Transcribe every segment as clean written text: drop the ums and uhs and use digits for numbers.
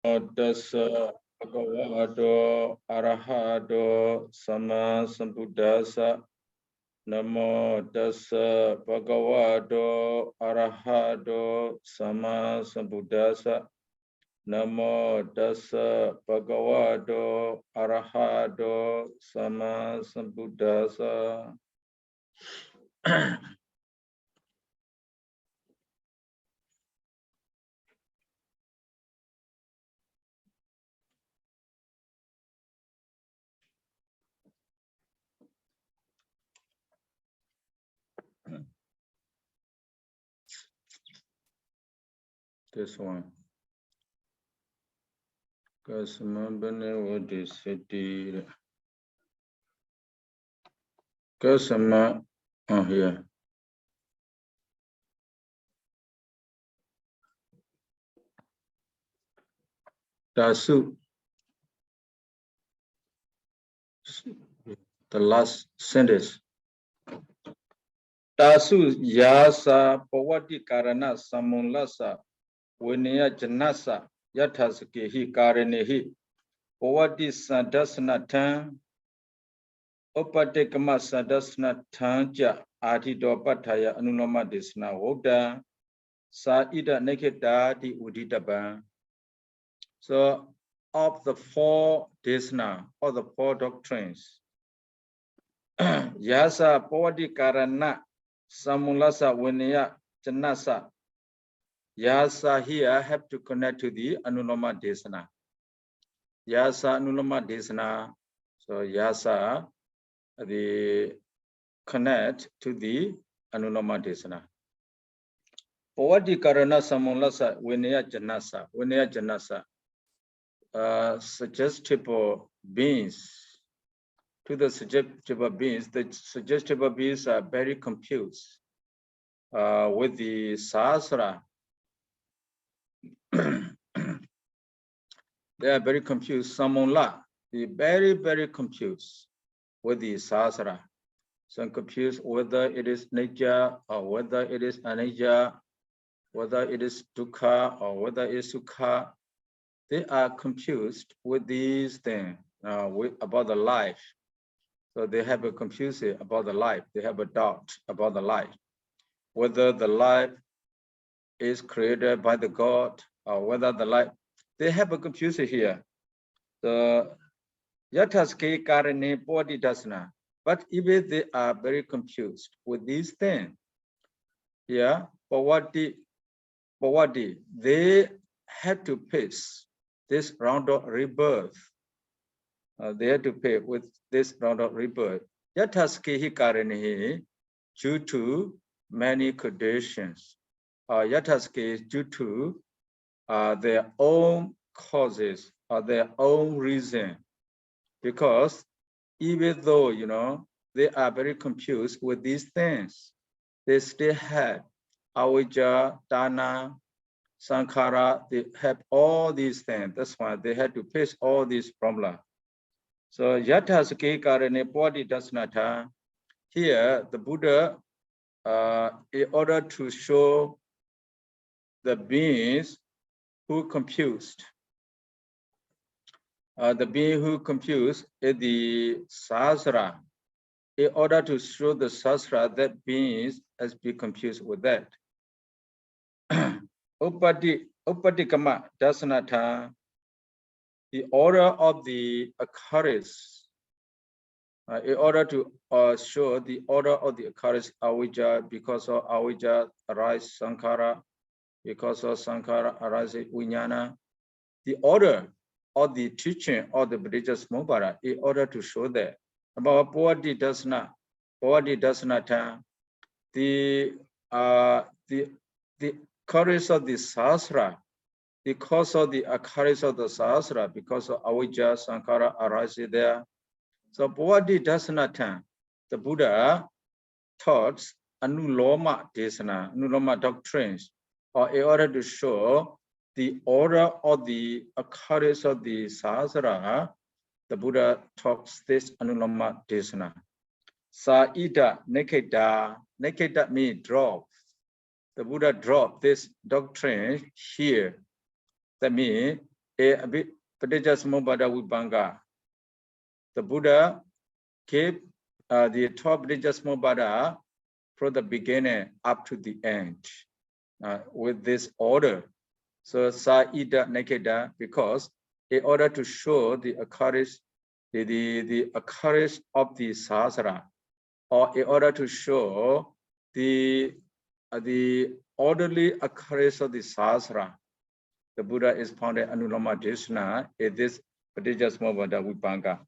Tassa bhagavato arahato sama sambuddhassa. Namo tassa bhagavato arahato sama sambuddhassa. Namo tassa bhagavato arahato sama sambuddhassa. This one. Kasamabane Vadi City. Kasama, oh, here. Tasu. The last sentence. Tasu yasa pawati karana samulasa vinaya janasa yathaskehi karenehi pawati sadasnathan upatikama sadasnathan ja adhito pathaya anuloma desna voda sa ida nekhetati uditapan. So of the four desna, or the four doctrines, yasa pawati karana samulasa vinaya janasa. Yasa here have to connect to the Anuloma Desana. Yasa Anuloma Desana. So Yasa the connect to the Anuloma Desana. Pawati Karana Samulasa Vinaya Janasa. Vinaya Janasa. Suggestible beings. To the suggestible beings, the suggestible beings are very confused with the Sahasra. They are very confused. Samula, they very, very confused with the Sahasra. So confused whether it is nature or whether it is anicca, whether it is dukkha or whether it is sukha. They are confused with these things about the life. So they have a confusion about the life. They have a doubt about the life. Whether the life is created by the God or whether the life, they have a confusion here. The yathaske karane pawati dasana. But even they are very confused with these things. Yeah, pawati, they have to face this round of rebirth. They have to pay with this round of rebirth. Yathaske karane due to many conditions. Yathaske due to their own causes or their own reason, because even though they are very confused with these things, they still have avijja, dana, sankhara. They have all these things. That's why they had to face all these problems. So yathasake karane pawati dasnatha. Here the Buddha, in order to show the beings who confused. The being who confused is the Sahasra. In order to show the Sahasra, that beings has been confused with that. Upatikama dasanatha, the order of the occurrence. In order to show the order of the occurrence, avijja, because of avijja arise sankhara, because of sankhara arises vijnana. The order of the teaching of the religious Mobara, in order to show that about pawati dasana ta, the occurrence of the Sahasra, because of the occurrence of the Sahasra, because of avijja sankhara arises there. So pawati dasana ta, the Buddha taught anuloma desana, anuloma doctrines, or in order to show the order of the occurrence of the Sahasra, the Buddha talks this anuloma desana. Sa ida nekeda, nekeda means drop. The Buddha dropped this doctrine here. That means Vibhaṅga. The Buddha gave the 12 paṭiccasamuppādavibhaṅgo from the beginning up to the end with this order. So Sayadaw Nekeda, because in order to show the occurrence, the occurrence of the sasana, or in order to show the orderly occurrence of the sasana, the Buddha is founded Anuloma Desana in this paṭiccasamuppādavibhaṅgo.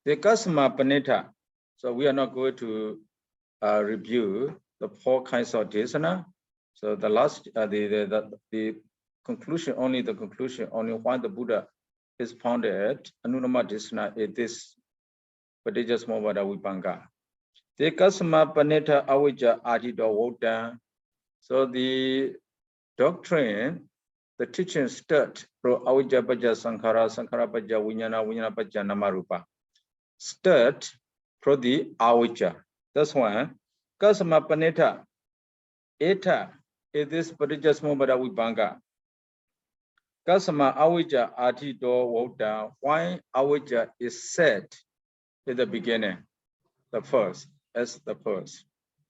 The Kasama Panita. So we are not going to review the 4 kinds of desana. So the last, the conclusion, only why the Buddha is founded Anuloma Desana is this paṭiccasamuppādavibhaṅgo. The Kasama Panita Avijja Ādido Voda. So the doctrine, the teaching start pro Avijja Pajja Sankhara, Sankhara Pajja Vijnana, Vijnana Pajja Namarupa. Start for the avijja. That's why Kasama Panita Eta is this paṭiccasamuppādavibhaṅgo. Kasama avijja ādido voda. Why avijja is said in the beginning, the first, as the first.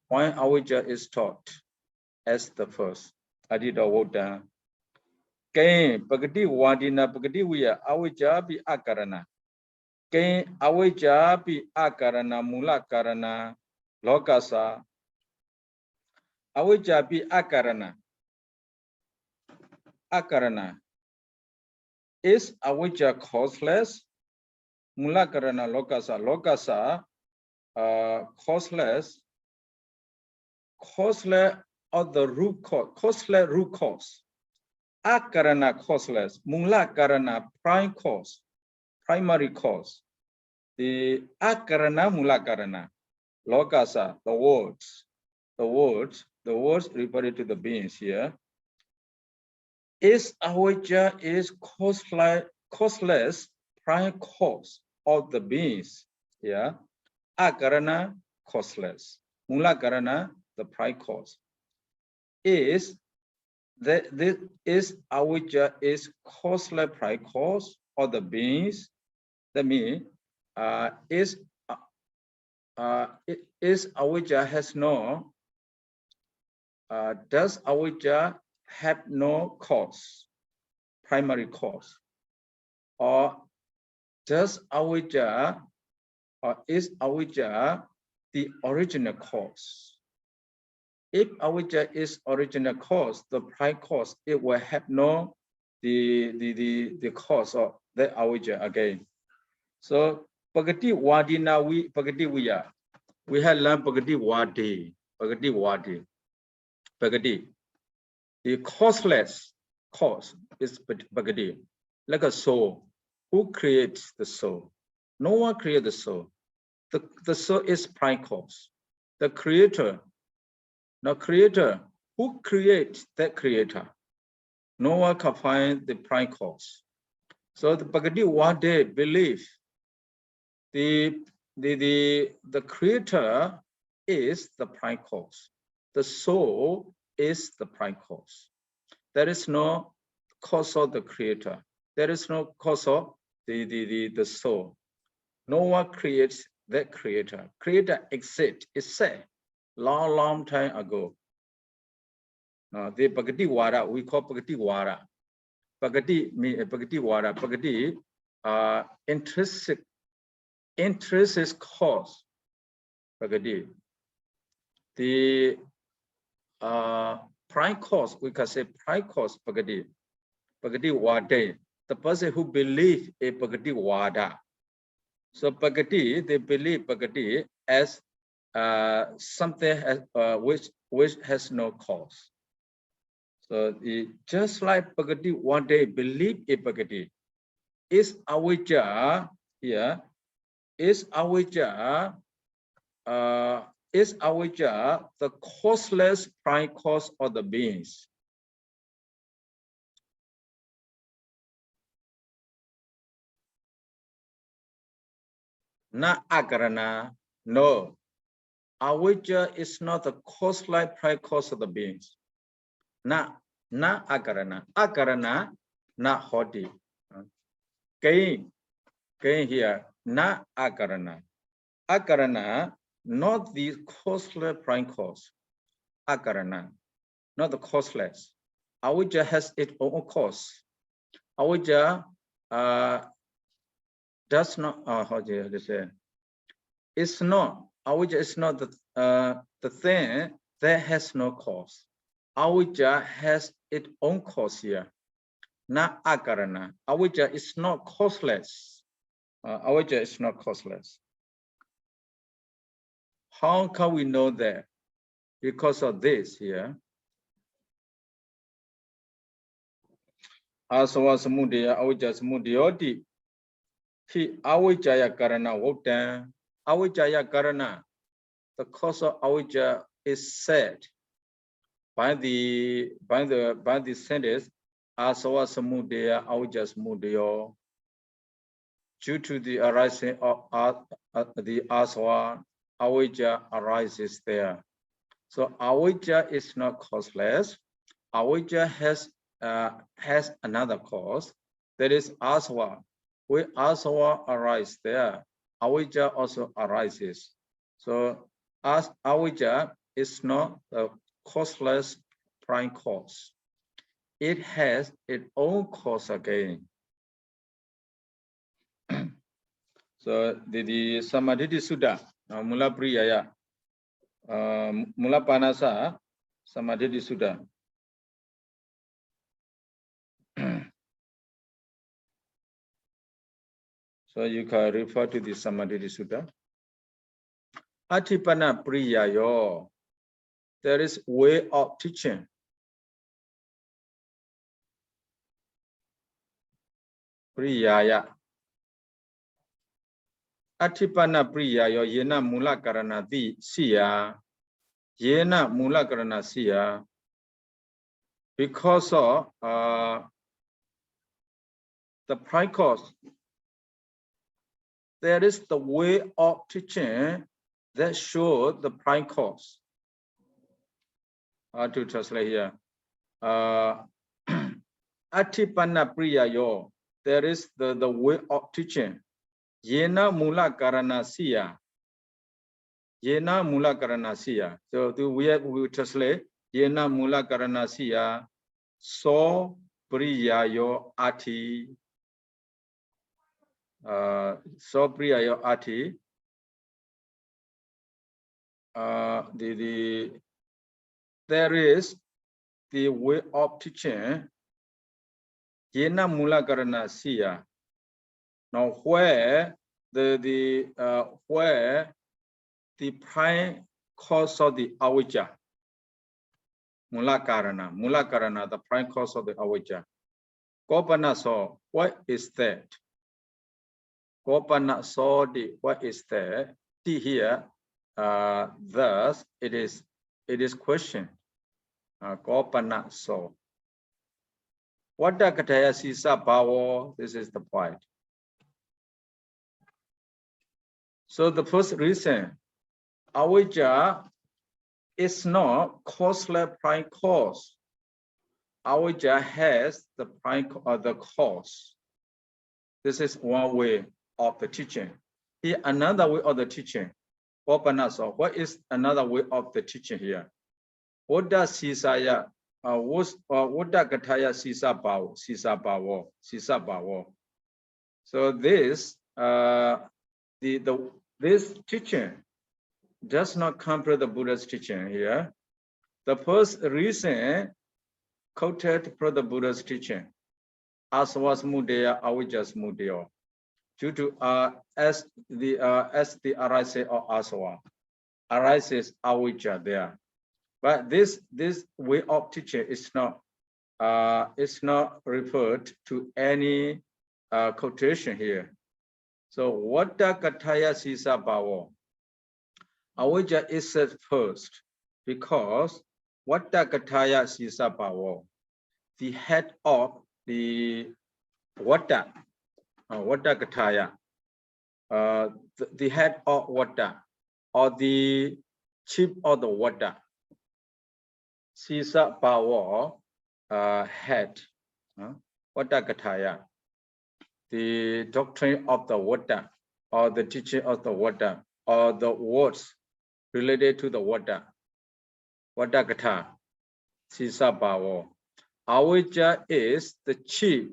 Why avijja is taught as the first. Ādido voda. Kain pagati wadina pagati viya avijja pi akarana. Kain avijja pi akarana mula karana lokasa. Avijja pi akarana. Akarana. Is avijja causeless? Mula karana lokasa. Lokasa causeless. Causeless of the root cause. Causeless root cause. Akarana causeless. Mula karana prime cause. Primary cause. The akarana mula karana. Lokasa, the words. The words referring to the beings here. Is avijja is causeless prime cause of the beings. Yeah. Akarana causeless. Mula karana the prime cause. Is that is avijja is causeless prime cause of the beings. That means is avijja has no does avijja have no cause, primary cause, or does avijja or is avijja the original cause? If avijja is original cause, the prime cause, it will have no the cause of the avijja again. So pagati wadina pagati viya. We have learned pagati wadi. Pagati. The causeless cause is pagati. Like a soul. Who creates the soul? No one creates the soul. The soul is prime cause. The creator. Now creator. Who creates that creator? No one can find the prime cause. So the pagati wadi belief. The creator is the prime cause. The soul is the prime cause. There is no cause of the creator. There is no cause of the soul. No one creates that creator. Creator exists. It's said long time ago. Now the pagati wada, we call pagati wada. Pagati means pagati wada. Pagati interest is cause. Pagati. The prime cause, we can say prime cause pagati. Pagati wada. The person who believes a pagati wada. So pagati, they believe pagati as something which has no cause. So just like pagati one day believe a pagati. Is avijja here? Is avijja the causeless prime cause of the beings? Not akarana, no. Avijja is not the causeless prime cause of the beings. Na akarana. Akarana, na hoti. Kain here, na akarana. Akarana, not the causeless prime cause. Akarana, not the causeless. Avijja has its own cause. Avijja does not, how do you say? It's not, avijja is not the thing that has no cause. Avijja has its own cause here. Na akarana. Avijja is not causeless. Avijja is not causeless. How can we know that? Because of this here. Asava samudaya avijja samudayoti. Hi avijjaya karana voktan. Avijjaya karana. The cause of avijja is said by the sentence asava samudaya avijja samudayo. Due to the arising of the asava, avijja arises there. So avijja is not causeless. Avijja has another cause, that is asava. When asava arises there, avijja also arises. So as avijja is not a causeless prime cause. It has its own cause again. So the Samadhi Sutta, Mula Priyaya, Mula Panasa, Samadhi Sutta. So you can refer to the Samadhi Sutta. Atipana Priyayo, there is way of teaching. Priyaya. Atipana Priyayo, Yena Mula Karana Di Siya. Yena Mula Karana Siya. Because of the prime cause, there is the way of teaching that shows the prime cause. To translate here. Atipana Priyayo, there is the way of teaching. Yena Mula Karana Siya. Yena Mula Karana Siya. So we translate Yena Mula Karana Siya. So Priyayo Ati. So Priyayo Ati. There is the way of teaching. Yena Mula Karana Siya. Now where the prime cause of the avijja. Mula karana, the prime cause of the avijja. Gopana so, what is that? Gopana so, what is that? Here, thus it is questioned. Gopana so. What the kataya sisa bhavo? This is the point. So the first reason, avijja is not causeless prime cause. Avijja has the prime the cause. This is one way of the teaching. Here another way of the teaching. What is another way of the teaching here? What does sisaya? What does kataya sisa bhavo? So this this teaching does not compare the Buddha's teaching here. The first reason quoted for the Buddha's teaching, asava samudaya avijja samudaya, due to as the arising of asava arises avijja there. But this way of teaching is not referred to any quotation here. So what the kataya sisa bhavo? Avijja is said first because what the kataya sisa bhavo, the head of the water kataya, the head of water or the chief of the water. Sisa Bawa had Vatakataya, the doctrine of the water, or the teaching of the water, or the words related to the water. Vatakata, Sisa Bawa. Avijja is the chief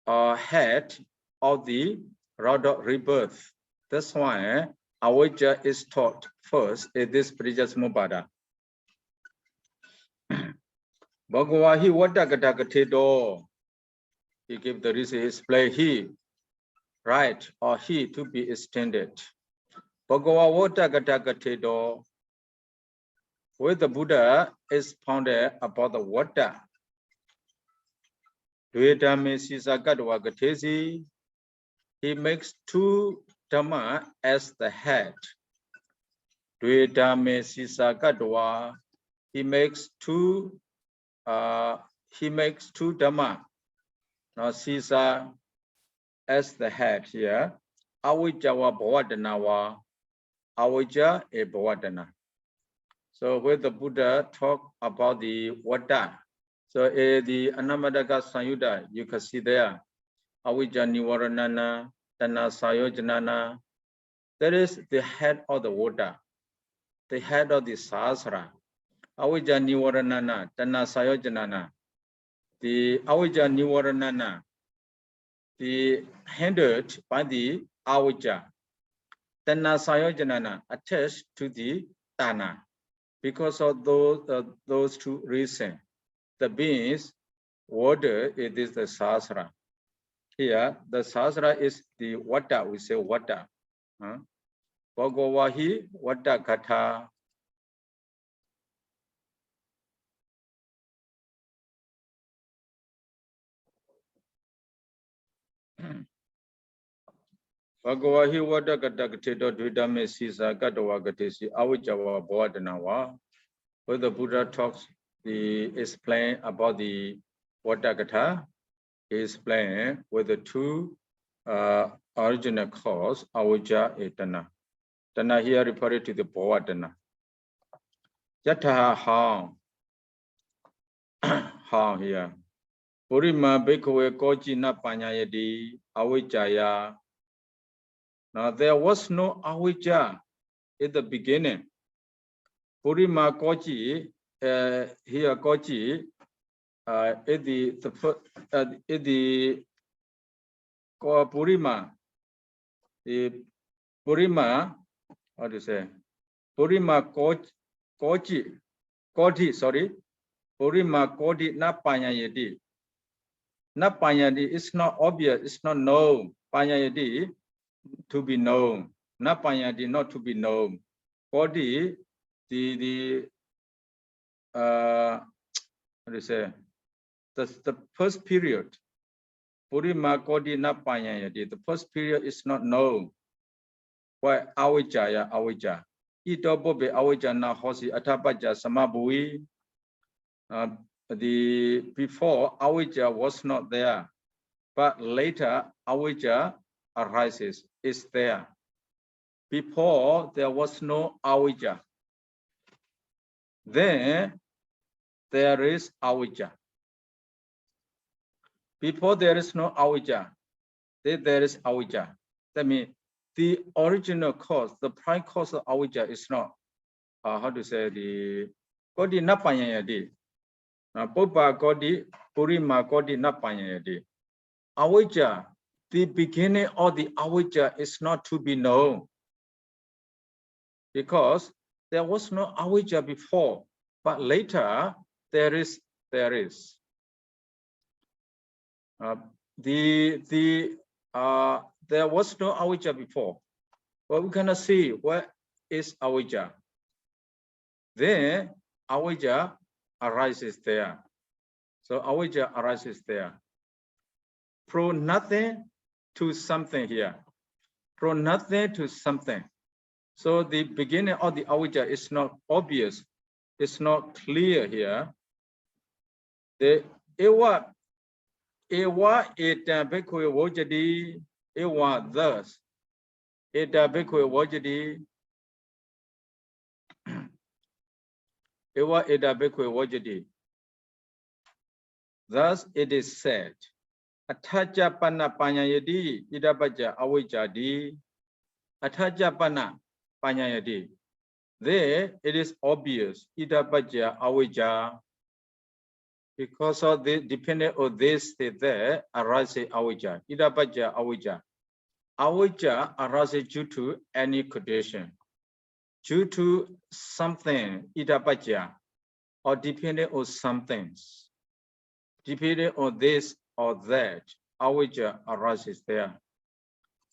head of the road of rebirth. That's why avijja is taught first in this paṭiccasamuppāda. Bhagavahi vatakata. He gave the reason, his play he, right, or he to be extended. Bhagava vatakata. Where the Buddha is founded about the water. He makes two Dhamma as the head. He makes two Dhamma. Now Sisa as the head here. Avijja wa bhavadana wa avijja e bhavadana. So when the Buddha talk about the water, so the Anamadaka Sanyuta, you can see there, avijja nivaranana, tana sayojanana. That is the head of the water, the head of the sasra. Avijja nivaranana, tana sayojanana. The avijja nivaranana, the hindered by the avijja. Tana sayojanana, attached to the tana. Because of those two reasons, the beings, water, it is the sasra. Here, the sasra is the water, we say water. Bhagavahi water katha. Bhagavahi water katha katedo dvidame sisa katawa katesi avijjawa bhavadanawa. When the Buddha talks, he explain about the water katha, he explain with the two original cause, avijja and tana. Tana here referred to the bhavadana. Yatha how here. Purima bhikkhave koji na panyayati avijjaya. Now there was no avijja in the beginning. Purima koji, here koji, Purima, the Purima, how do you say? Purima koji, sorry. Purima koji na panyayati. Na panyayati is not obvious, it's not known. Panyayati, to be known. Na panyayati, not to be known. Koji, how do you say? The first period. Purima kodi na panyayati. The first period is not known. Why avijjaya avijja. Ito bobe avijja na hosi atapajja samabui. The before avijja was not there, but later avijja arises, is there. Before there was no avijja. Then there is avijja. Before there is no avijja, then there is avijja. That means the original cause, the prime cause of avijja is not, how to say, the kodi na panyayati. Pupa kodi, purima kodi na panyayati. Avijja, the beginning of the avijja is not to be known. Because there was no avijja before, but later there is. There was no avijja before. But we cannot see what is avijja. Then avijja arises there. So avijja arises there. From nothing to something here. From nothing to something. So the beginning of the avijja is not obvious. It's not clear here. The ewa eta bhikkhu vojati, ewa thus. Eta bhikkhu vojati. Eva eda bekwe wajadi. Thus it is said, Ataja panna panyayadi, idabaja awajadi, Ataja panna panyayadi. There it is obvious, idabaja awaja, because of the dependent on this state there arises awaja, idabaja awaja. Awaja arises due to any condition, due to something, idabaja, or depending on some things. Depending on this or that, awaja arises there.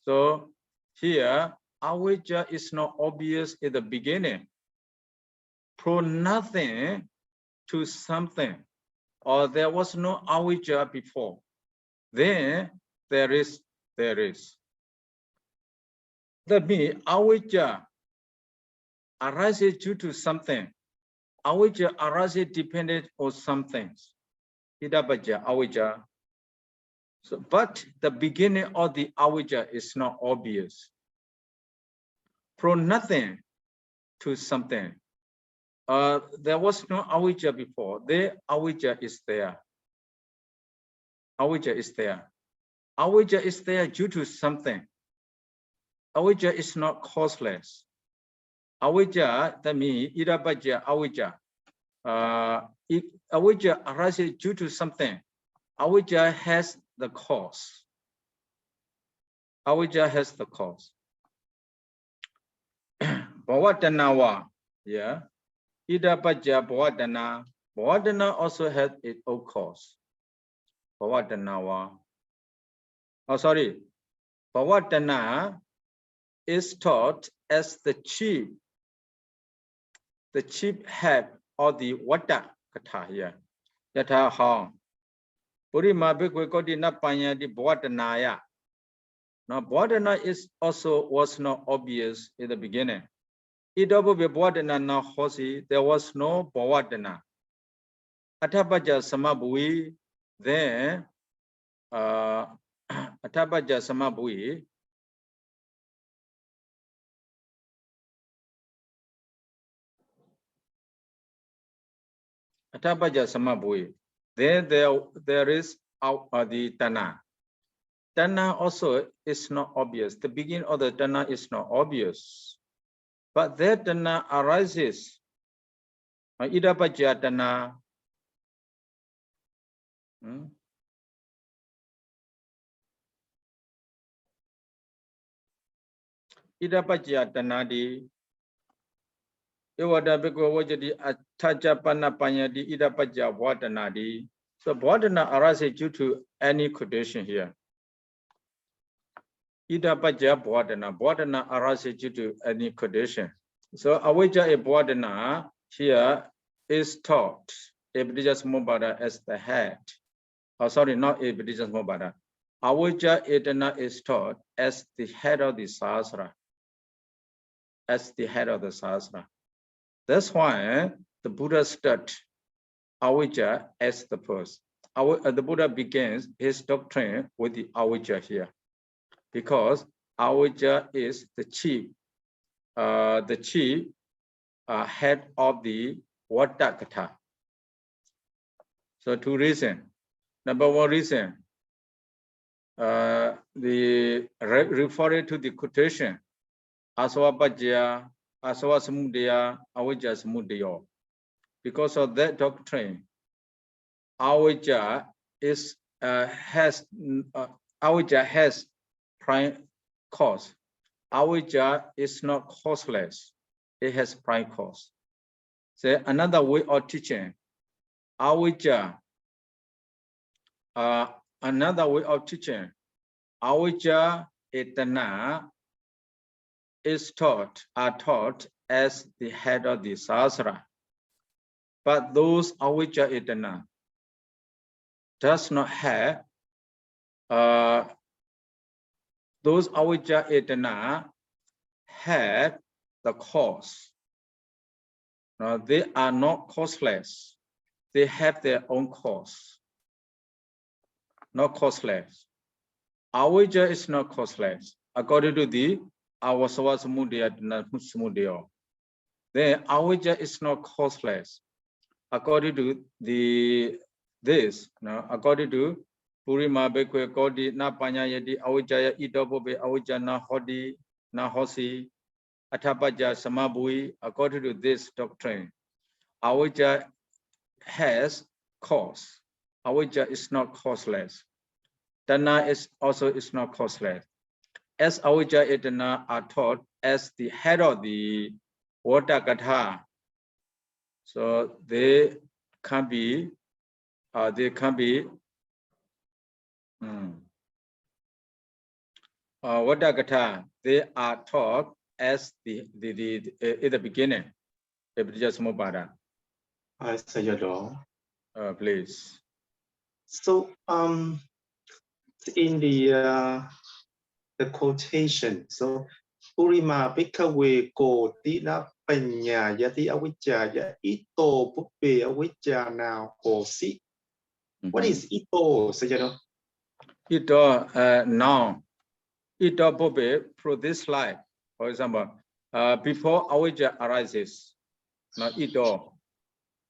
So here, awaja is not obvious in the beginning. From nothing to something, or there was no awaja before. Then there is. That means awaja arises due to something. Awaja arises dependent on some things. Idabaja, awaja. So, but the beginning of the awaja is not obvious. From nothing to something. There was no awaja before. The awaja is there. Awaja is there. Awaja is there due to something. Awaja is not causeless. Awaja, that means idabaja, awaja. Awaja arises due to something. Awaja has the cause. Awaja has the cause. Bhavatanawa, yeah. Idabaja bhavatana. Bhavatana also has its own cause. Bhavatanawa. Oh, sorry. Bhavatana is taught as the chief head of the Vata Katha here. Yatha Hong. Purima Bhikkhve Kodina Panyadi Bhavatana. Now, Bhavatana was not obvious in the beginning. Idabu Bhavatana na hosi, there was no Bhavatana. Atabaja Samabui, then Atabaja Samabui. Atabaja Samabui. Then there is the Tana. Tana also is not obvious. The beginning of the Tana is not obvious. But that Tana arises. Idabaja Tana. Idabaja Tanadi. Iwada Bhikkhve Wajadi Ataja Panna Panyadi Idabaja Bhavatana. So Bhavatana arises due to any condition here. Idabaja Bhavatana. Bhavatana arises due to any condition. So awaja a Bhavatana here is taught Abhidhamma as the head. Oh, sorry, not Abhidhamma. Awaja Etana is taught as the head of the Sasra. As the head of the Sasra. That's why the Buddha started awaja as the first. The Buddha begins his doctrine with the awaja here, because awaja is the chief head of the Vata Katha. So two reasons. Number one reason, referring to the quotation, Asava Pajya, Asava Samudaya, Awaja Samudaya. Because of that doctrine, awaja has prime cause. Awaja is not causeless. It has prime cause. So another way of teaching, awaja. Another way of teaching, awaja etana are taught as the head of the sastra. But those awaja etana does not have those awaja etana have the cause. Now they are not causeless. They have their own cause. Not causeless. Awaja is not causeless. According to the Avasava Samudaya, then awaja is not causeless. according to this, now according to Purima Bekwe Kodi na Panyayati Awijaya Itopobe Awija na Hodi na Hosi Atapaja Samabui, according to this doctrine, Awija has cause. Awija is not causeless. Dana is not causeless. As Awija and Dana are taught as the head of the water katha, so they can be water katha. They are taught as in the beginning. Paṭiccasamuppādavibhaṅgo. Sayadaw. Please. So in the quotation, so Purima Bhikkhave Kotina Panya Yati Avijjaya Ito Puppe Avijja now Hosi. What is Ito, Sayadaw? Ito now. Ito Puppe through this life. For example, before Avijja arises, not Ito.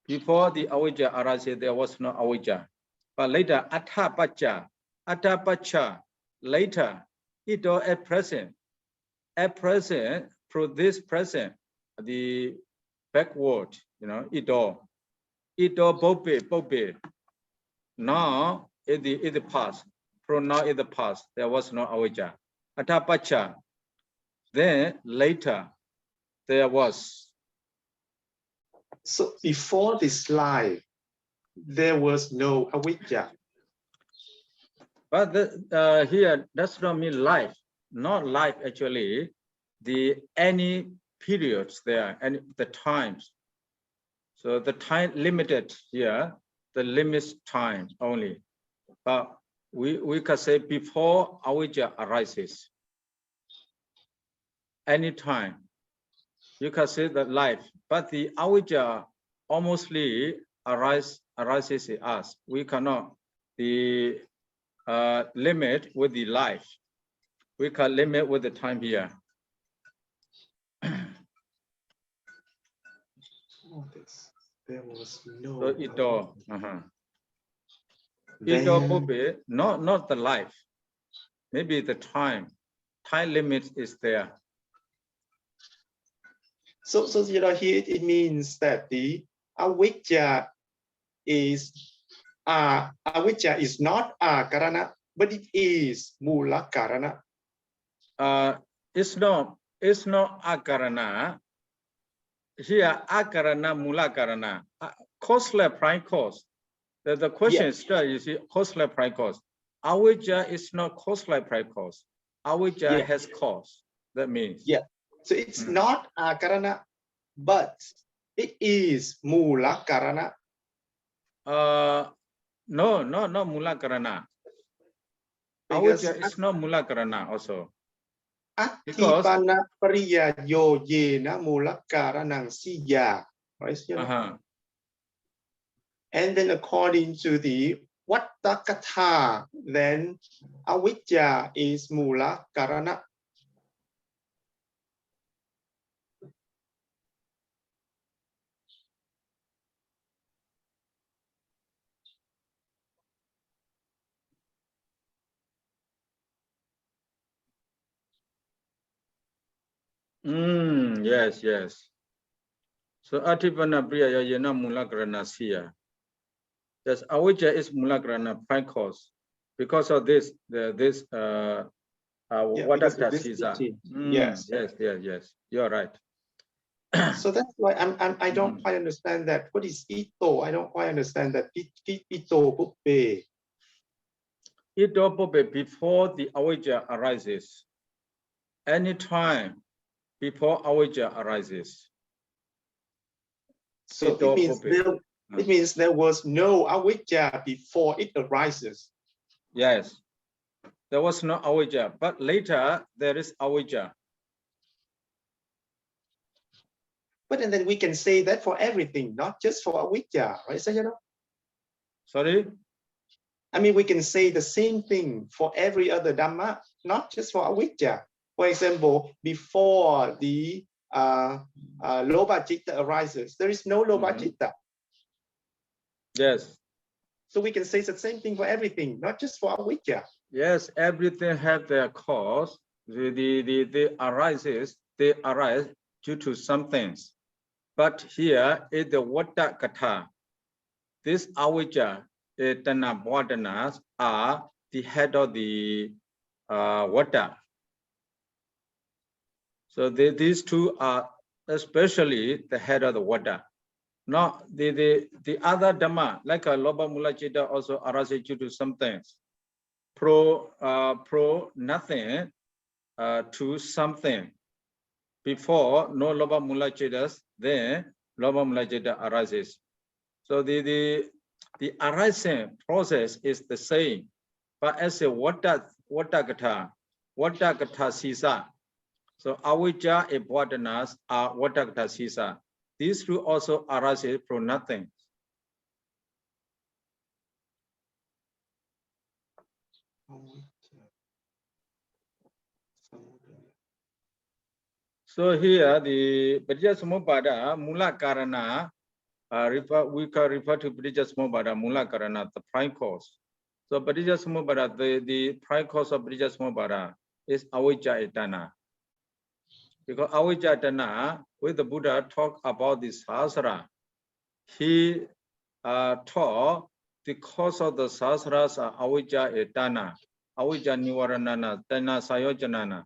Before the Avijja arises, there was no Avijja. But later, Attapacha, later, Ito at present, through this present, the backward, Ito Pope. Now, in the past, from now in the past, there was no Avijja. Attapacha, then later, there was. So before this life, there was no Avijja. But here, that's not mean life. Not life actually. Any periods there, and the times. So the time limited here, the limits time only. But we can say before Avijja arises. Any time. You can say the life, but the Avijja almostly arises in us. We cannot limit with the life. We can limit with the time here. There was no. So Ito, Ito Pope, not the life. Maybe the time. Time limit is there. So here it means that the Avijja is not Karana, but it is Mula Karana. It's not Akarana. Here Akarana Mula Karana. Causeless prime cause. The question is still, you see, causeless prime cause. Avijja is not causeless prime cause. Avijja has cause. That means. Yeah. So it's not Akarana, but it is Mula Karana. No, Mula Karana. Avijja is not Mula Karana also. Attipana Pariya Yena Mula Karanang Siya. Right? And then according to the Vattakatha, then Avijja is Mula Karana. Yes. So Atipana Priya Yena Mula Karana Siya. Yes, Avijja is Mula Karana prime cause. Because of this, Vattakatha Sisa. Yes. You're right. So that's why I don't quite understand that. What is Ito? I don't quite understand that. Ito Puppe. Ito Puppe, before the Avijja arises. Any time before Avijja arises. So it means there was no Avijja before it arises. Yes. There was no Avijja, but later there is Avijja. But and then we can say that for everything, not just for Avijja, right, Sayadaw? Sorry? I mean, we can say the same thing for every other Dhamma, not just for Avijja. For example, before the Lobha Citta arises, there is no Lobha Citta. Yes. So we can say the same thing for everything, not just for avijja. Yes, everything have their cause. They arise due to some things. But here is the vata katha. This avijja, tana bodhanas are the head of the vata. So these two are especially the head of the vata. Now the other dhamma, like a loba mula citta, also arises due to some things. Pro nothing to something. Before no loba mula cittas, then loba mula citta arises. So the arising process is the same, but as a vata katha sisa. So avijja and bodhanas are vata katha sisa. These two also arises from nothing. So here the paṭiccasamuppāda mula karana, we can refer to paṭiccasamuppāda mula karana, the prime cause. So paṭiccasamuppāda, the prime cause of paṭiccasamuppāda is avijja etana. Because avijja etana, when the Buddha talked about the sasara, he taught the cause of the sasaras are avijja etana, avijja nivaranana, tana sayojanana.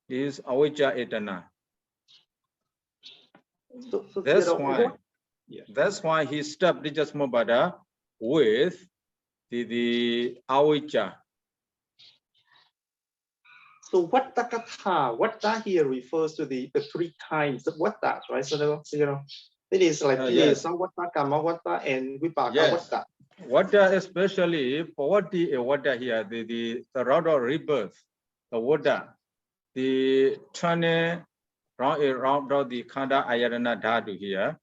Is avijja etana. So That's why he stopped paṭiccasamuppāda with the avijja. So vata katha here refers to the three kinds of vata, right? So it is like yes. vata, kama vata, and vibhaga Yes. vata. Vata, especially poverty, vata here, the route of rebirth, the vata, the turning round the khanda ayarana dhatu here,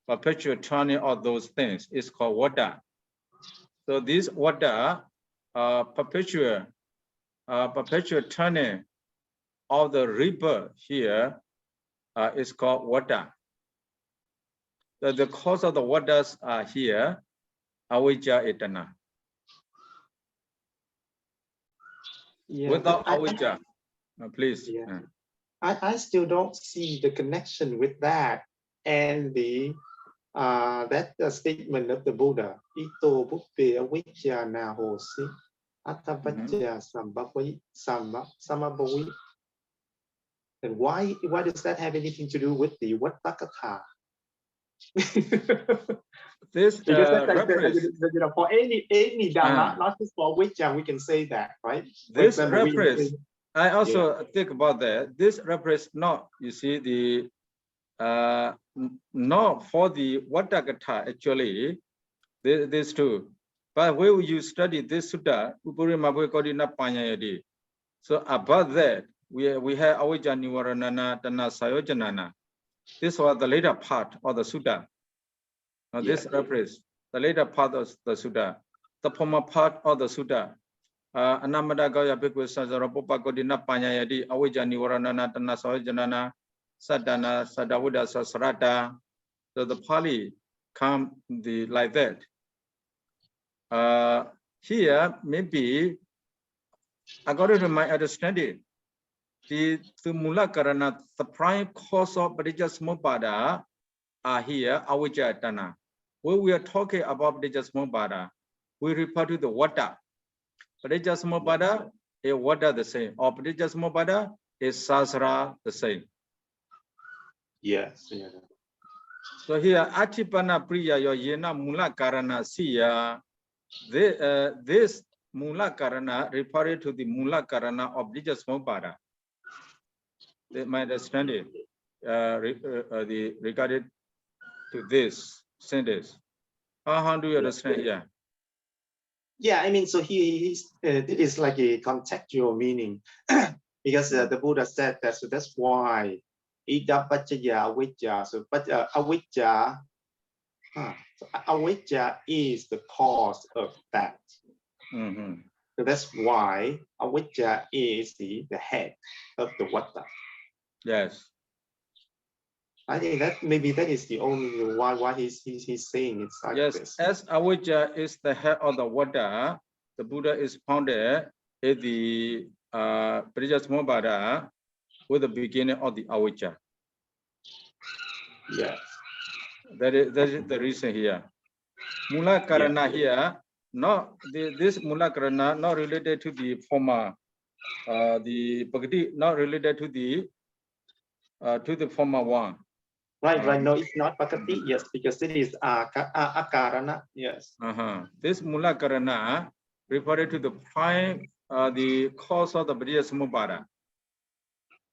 perpetual turning of those things is called vata. So this vata, perpetual turning of the rebirth here is called vata. The cause of the vatas are here, avijja etana. Without avijja, please. Yeah. I still don't see the connection with that and the that statement of the Buddha. Ito buppe avijja na hosi atapajja samabhavi. And why does that have anything to do with the vata katha? This reference, for any dhamma, not just for avijja, we can say that, right? This reference, I also think about that. This reference, not you see the not for the vata katha actually. This two, but when you study this sutta, so above that we have avijja nivaranana tana sayojanana. This was the later part of the sutta. Now this reference, the later part of the sutta, the former part of the sutta. Anamada gaya bhikkhu sasara pupakodina panyayati avijja nivaranana tana sayojanana sadana sadavuda sasarata. So the Pali come like that. Here maybe according to my understanding, the mula karana, the prime cause of paṭiccasamuppāda are here avijja etana. When we are talking about paṭiccasamuppāda, we refer to the vata. Paṭiccasamuppāda is vata the same, or paṭiccasamuppāda is sasara the same. Yes. So here atipana priya yo yena mula karana siya. This mula karana referring to the mula karana of paṭiccasamuppāda. My understanding regarded to this sentence. How do you understand? Yeah. Yeah, I mean, so it is like a contextual meaning because the Buddha said that, so that's why ida paccaya avijja. So but avijja is the cause of that. So that's why avijja is the head of the vata. Yes. I think that maybe that is the only why he's saying it's like yes, this. as avijja is the head of the water, the Buddha is founded at the paṭiccasamuppādavibhaṅgo with the beginning of the avijja. Yes. That is the reason here. Mula karana here, not this mula karana not related to the former, the Bhakti, not related to the former one. Right. No, it's not Bhakti. Yes, because it is akarana. Yes. This mula karana referred to the prime, the cause of the paṭiccasamuppādavibhaṅgo.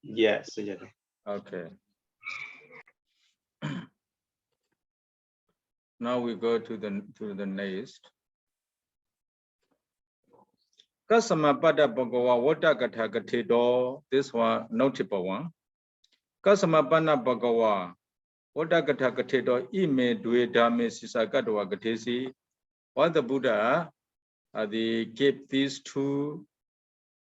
Yes. Yeah. Okay. Now we go to the next. Kasamappada Bhagava Vata Katha. This one notable one. Kasamapana Bhagava Vata Katha Katha Ime Dwe Dhamme Sisakatwa Katesi. What the Buddha they gave these two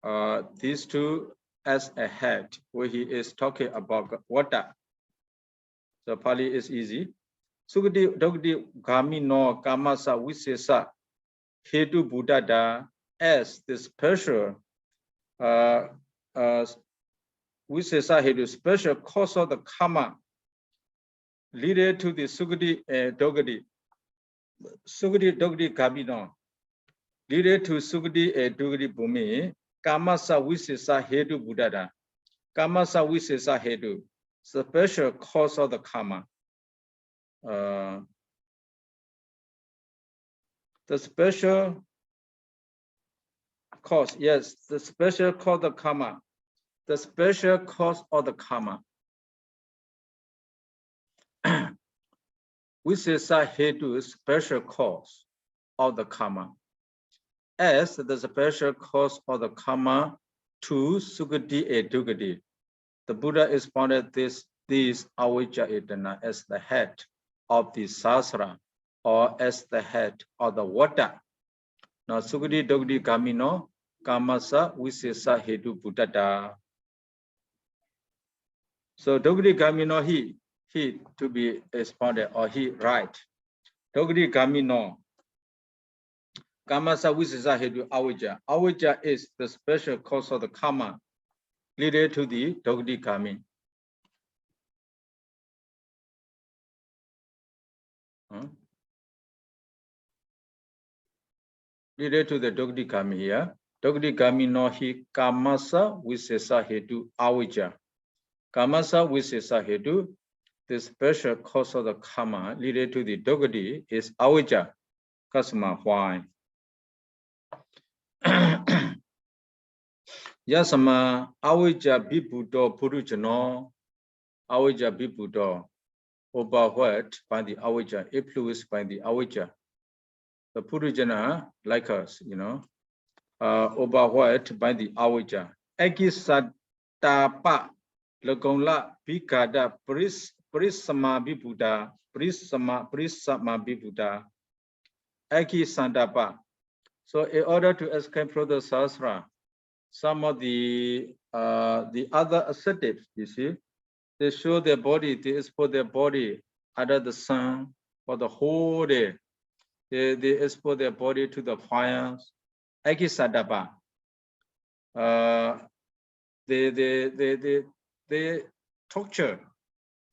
as a head where he is talking about water. So Pali is easy. Sukati Dogdi Gami no Kamasa Visesa Hetu Buddha as the special Visesa Hetu special cause of the karma leaded to the Sukati Dogdi. Sukati Dogdi Gami no leaded to Sukati Dogdi Bhumi Kamasa Visesa Hetu Buddha. Kamasa Visesa Hetu, special cause of the karma. The special cause, yes, the special cause of karma. The special cause of the karma. Visesa hetu is special cause of the karma. As the special cause of the karma to Sukati e Dugati. The Buddha expounded this avijja etana as the head of the sastra or as the head of the water. Now Sukati Dugati Kamino Kamasa Visesa Hetu Buddhata. So Dugati Kamino he to be expounded or he right. Dugati Kamino Kamasa Visesa Hetu avijja. Avijja is the special cause of the karma leading to the Dugati Kami. Leading to the Dugati Kami here. Dugati Kami no hi Kamasa Visesa Hetu avijja. Kamasa Visesa Hetu, the special cause of the karma leading to the Dugati is avijja. Kasma why? Yasama avijja bibuddho purujano. Avijja bibuddho. Overwhelmed by the avijja, influenced by the avijja. The purujana, like us, overwhelmed by the avijja. Ekisatapa lagongla bhikada prisama bibuddha, prisama bibuddha. Ekisatapa. So in order to escape from the sastra, some of the other ascetics, you see, they show their body, they expose their body under the sun for the whole day. They expose their body to the fires. Ekisatapa. They torture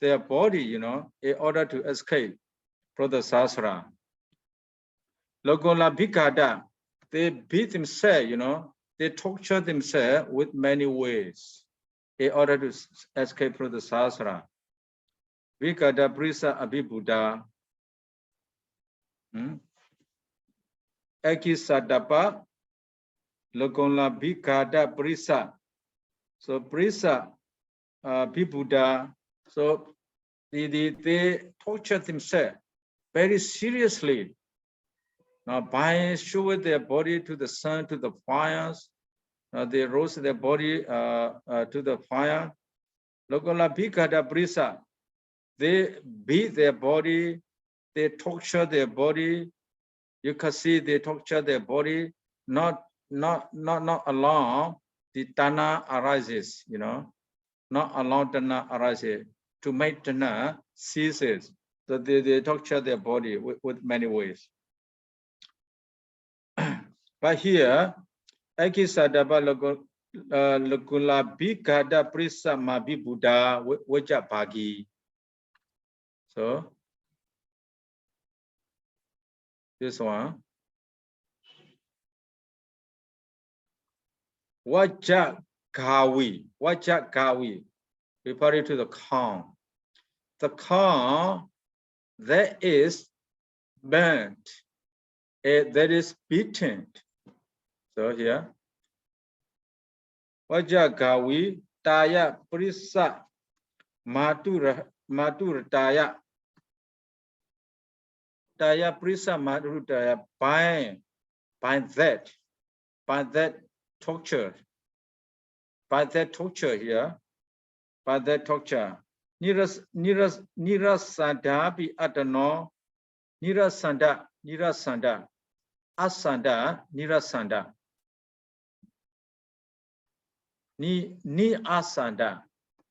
their body, in order to escape from the sastra. Logola bhikada, they beat themselves, they torture themselves with many ways in order to escape from the sastra. Bhikada prisa abhibuddha. Ekisatapa logola bhikada prisa. So prisa abhibuddha. So they torture themselves very seriously. Now, by showing their body to the sun, to the fires, they roast their body to the fire. Logola bhikada prisa. They beat their body, they torture their body. You can see they torture their body, not alone. The tana arises, not alone tana arises. to maintenance ceases. So they torture their body with many ways. But here, Akisadaba Lagula Bigada Prisa Mabi Buddha Waja Bagi. So this one. Waja Gawi, referring to the corn. The corn that is burnt, that is beaten. So here, Waja Gawi, Taya Prisa Matur Taya. Taya Prisa Matur Taya by that torture. By that torture here, by that torture. Nirasanda bi atano, nirasanda, asanda, nirasanda. Ni asanda,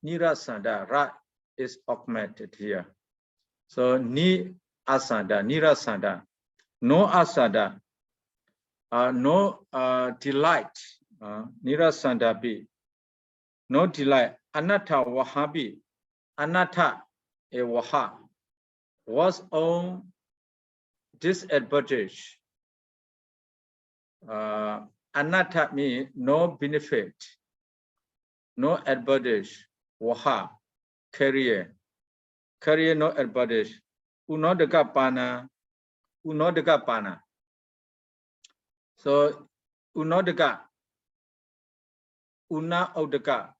nirasanda, ra is augmented here. So ni asanda, nirasanda, no asanda, no delight, nirasanda bi. No delight. Anatta wahabi. Anatta a waha was on disadvantage. Anatta means no benefit, no advantage. Waha, career no advantage. Unodaka pana. So unodaka. Una udaka,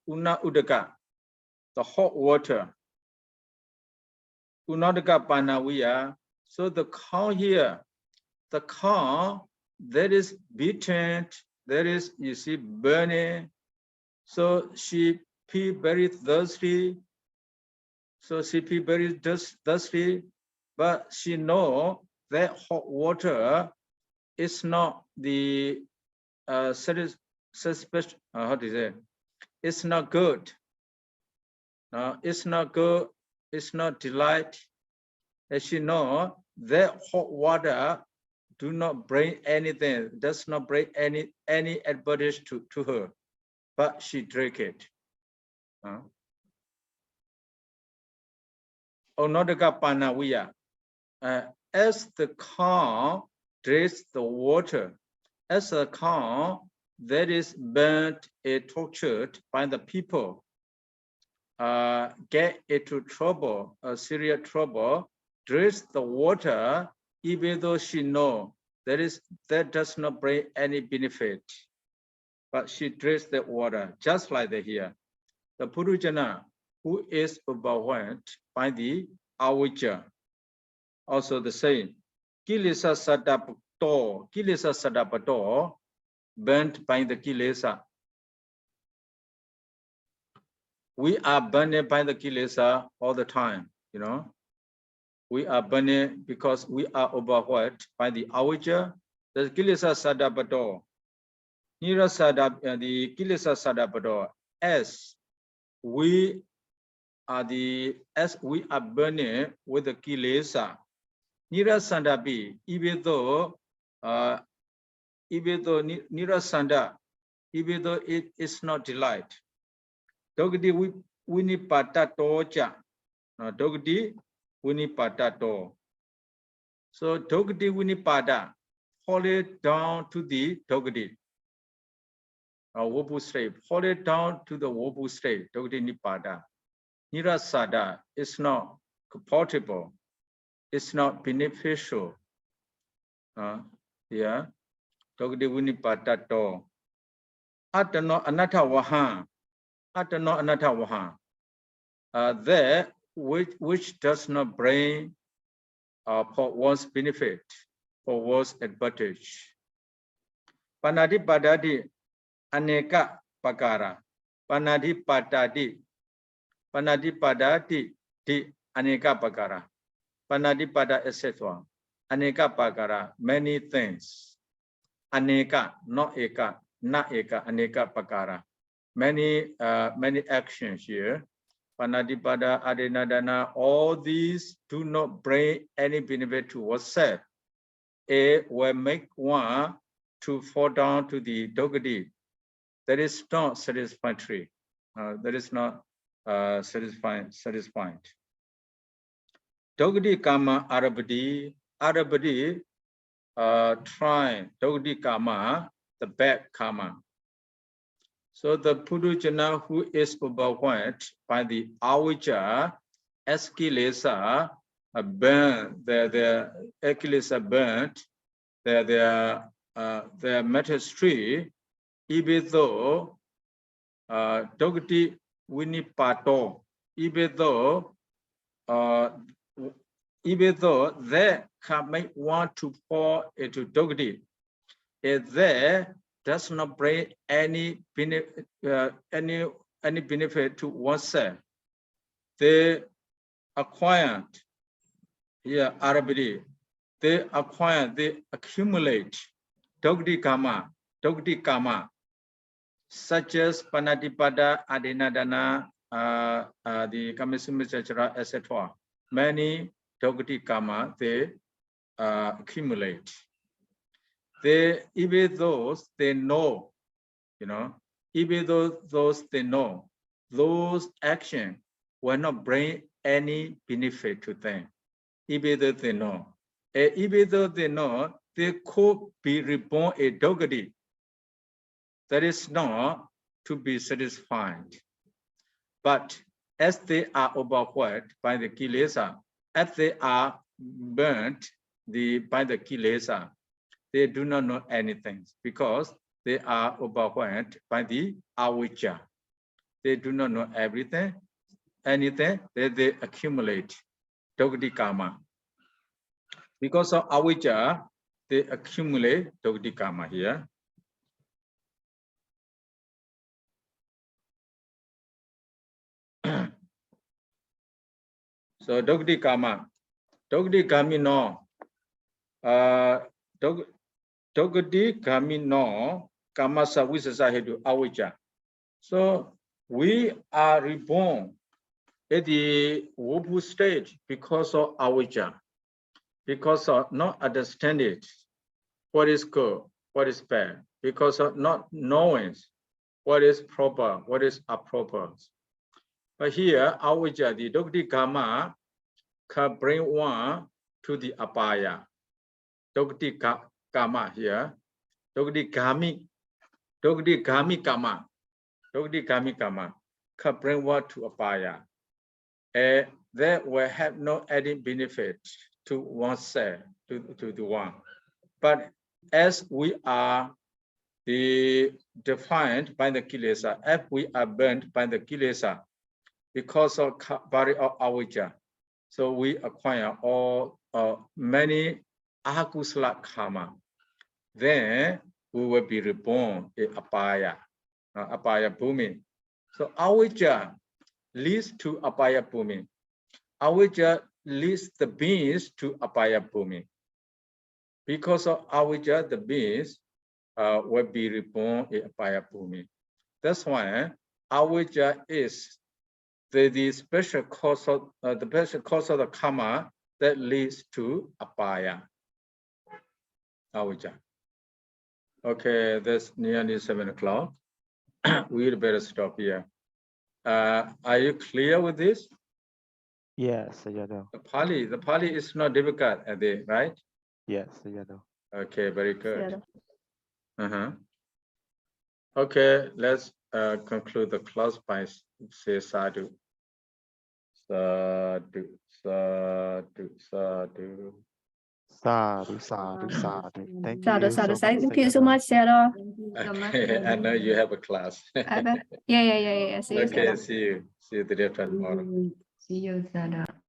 the hot water. Unodaka panawiya. So the cow here, the cow that is beaten, that is, you see, burning. So she be very thirsty. But she know that hot water is not the suspect, how to say, it's not good. It's not good. It's not delight. As you know, that hot water do not bring anything. Does not bring any advantage to her, but she drank it. Onodaka panawiya. As the cow drinks the water, as the cow that is burnt and tortured by the people, get into trouble, serious trouble, drinks the water, even though she knows that does not bring any benefit, but she drinks the water, just like that here. The Purujana, who is overwhelmed by the avijja, also the same. Kilesa sadapato, burnt by the kilesa. We are burning by the kilesa all the time, you know. We are burning because we are overwhelmed by the avijja. The kilesa sadapato, the kilesa sadapato, as we are burning with the kilesa. Nirasandapi, even though nirasanda, even though it is not delight. Dogdi winipatato cha. Dogdi winipatato. So dogdi winipada, hold it down to the dogdi. Wobu state, hold it down to the wobu state, dogdi nipada. Nirasada is not compatible. It's not beneficial. Yeah. Dogdi winipatato. Atano anatta waha. Atano anatta waha. There which does not bring for one's benefit, for one's advantage. Panadi padadi aneka pakara. Panadi padadi di aneka pakara. Panadi pada etc. Aneka pakara, many things. Aneka, not eka, aneka pakara. Many actions here. Panatipada, Adinadana, all these do not bring any benefit to oneself. It will make one to fall down to the dogati. That is not satisfactory. That is not satisfying. Dogati karma arabadi. Arabadi try dogati karma, the bad karma. So the Pudujana who is overwhelmed by the avijja, Eskilesa, burnt, their Eskilesa burnt, their matter tree, even though Dogati Winipato, even though they can make one to fall into Dogati, if there does not bring any benefit, any benefit to oneself, they acquired, here Arabidi, they accumulate Dogati karma, such as Panatipada, Adinadana, the Kamisumichara, etc. Many Dogati karma they accumulate. Even those they know, even those they know, those actions will not bring any benefit to them. Even though they know, they could be reborn a dogati. That is not to be satisfied. But as they are overwhelmed by the kilesa, as they are burnt by the kilesa, they do not know anything because they are overwhelmed by the avijja. They do not know anything that they accumulate dogati karma. Because of avijja, they accumulate dogati karma here. So dogati karma no, dogati no karma savisasa hetu avijja. So we are reborn at the woeful stage because of avijja, because of not understanding what is good, what is bad, because of not knowing what is proper, what is improper. But here, avijja, the dogati karma, can bring one to the apaya. Dogati karma here, dogati karma can bring one to apaya. That will have no added benefit to oneself, to the one. But as we are defined by the kilesa, as we are burnt by the kilesa, because of body of avijja, so we acquire all many akusala karma. Then we will be reborn in apaya bhumi. So avijja leads to apaya bhumi. Avijja leads the beings to apaya bhumi. Because of avijja, the beings will be reborn in apaya bhumi. That's why avijja is the special cause of the karma that leads to apaya. Avijja. Okay, that's nearly 7 o'clock. We'd better stop here. Are you clear with this? Yes, Sayadaw. The Pali is not difficult, right? Yes, Sayadaw. Okay, very good. Okay, let's conclude the class by say sadhu. Sadhu, sadhu, sadhu. Sadhu, sadhu, sadhu. Thank Sadhu, you sadhu, so much, thank you so Sayadaw. much, Sayadaw. Okay, I know you have a class. Yeah. See you, Okay, Sayadaw. see you the day tomorrow. See you, Sayadaw.